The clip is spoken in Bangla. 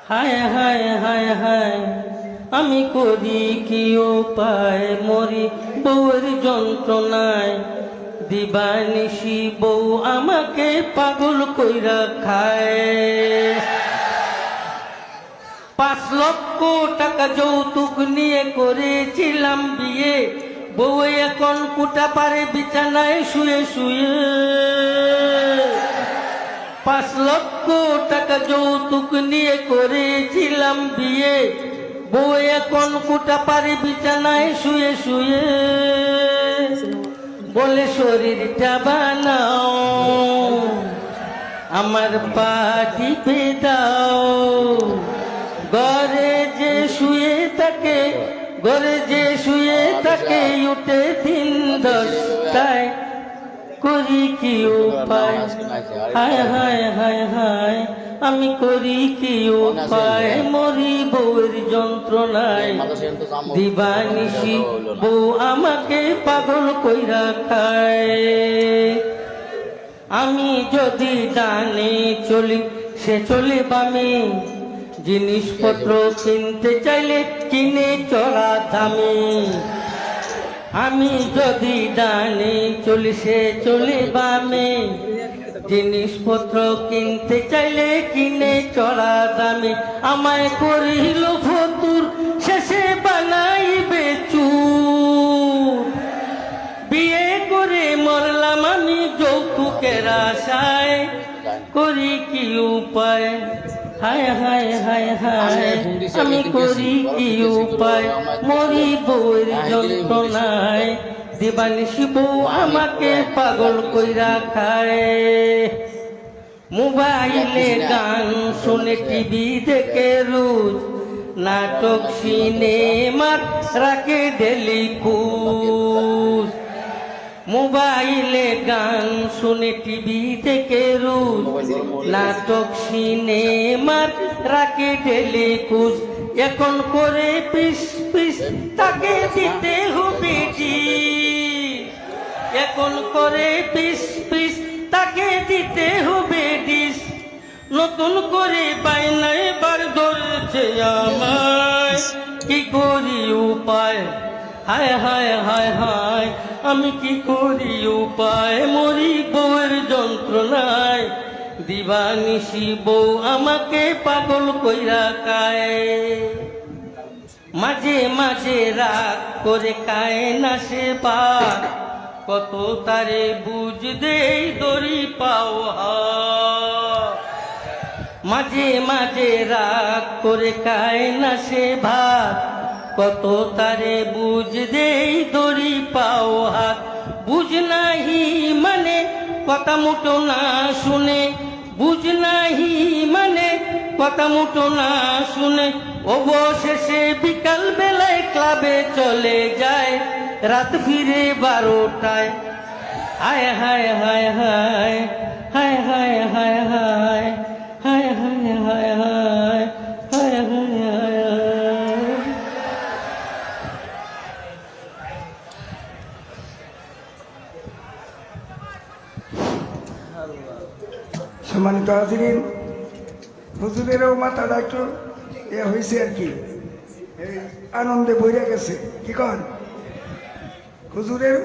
হায় হায় হায় হায় আমি করি কি উপায় মরি বউয়ের যন্ত্রণায় দিবানিশি বউ আমাকে পাগল কইরা খায় 5 লক্ষ টাকা যৌতুক নিয়ে করেছিলাম বিয়ে বউ এখন কুটা পারে বিছানায় শুয়ে শুয়ে 5 লক্ষ টাকা যৌতুক নিয়ে করেছিলাম বিয়ে বউ এখন কুটা পারে বিছানায় শুয়ে শুয়ে বলে শরীরটা বানাও আমার পা টিপে দাও ঘরে যে শুয়ে থাকে উঠে 10টায় করি কি উপায় হায় হায় হায় হায় আমি করি কি উপায় মরি বউয়ের যন্ত্রণায় দিবানিশি বউ আমাকে পাগল কইরা খায় আমি যদি ডানে চলি সে চলে বামে জিনিসপত্র কিনতে চাইলে কিনে চড়া দামে আমি যদি ডানে চলি সে চলে বামে জিনিসপত্র কিনতে চাইলে কিনে চড়া দামে আমায় করিল ফতুর শেষে বানাইবে চুর বিয়ে করে মরলাম আমি যৌতুকের আশায় করি কি উপায় হায় হায় হায় হায় আমি করি কি উপায় মরি বউয়ের যন্ত্রণায় দিবানিশি বউ আমাকে পাগল কইরা খায় মোবাইলে গান শুনে টিভি দেখে রোজ নাটক সিনেমার রাখে ডেলি পুজ মোবাইলে গান শুনে টিভি দেখে রোজ নাটক সিনেমার রাখে ডেলি কুজ এখন করে পিস পিস তাকে দিতে হবে এখন করে পিস পিস তাকে দিতে হবে ডিস নতুন করে বাইনা এবার ধরেছে আমায় কি করি উপায় হায় হায় হায় হায় আমি কি করি উপায় মরি বউয়ের যন্ত্রণায় দিবানিশি বউ আমাকে পাগল কইরা খায় মাঝে মাঝে রাগ করে খায় না সে ভাত কত তারে বুঝ দেই দড়ি পাওয়া মাঝে মাঝে রাগ করে খায় না সে ভাত কত তারে বুঝ দেই দড়ি পাও হাত বুঝ নাহি মানে কথা মুটো না শুনে বুঝ নাহি মানে কথা মুটো না শুনে অবশেষে বিকাল বেলায় ক্লাবে চলে যায় রাত ফিরে 12টায় হায় হায় হায় হায় হায় হায় হায় হায় হায় হায় হায় হায় হায় হায় সম্মানিত হাজিরিন হুজুরেরও মাথাটা একটু হয়েছে আর কি আনন্দে বইরা গেছে কি কন হুজুরের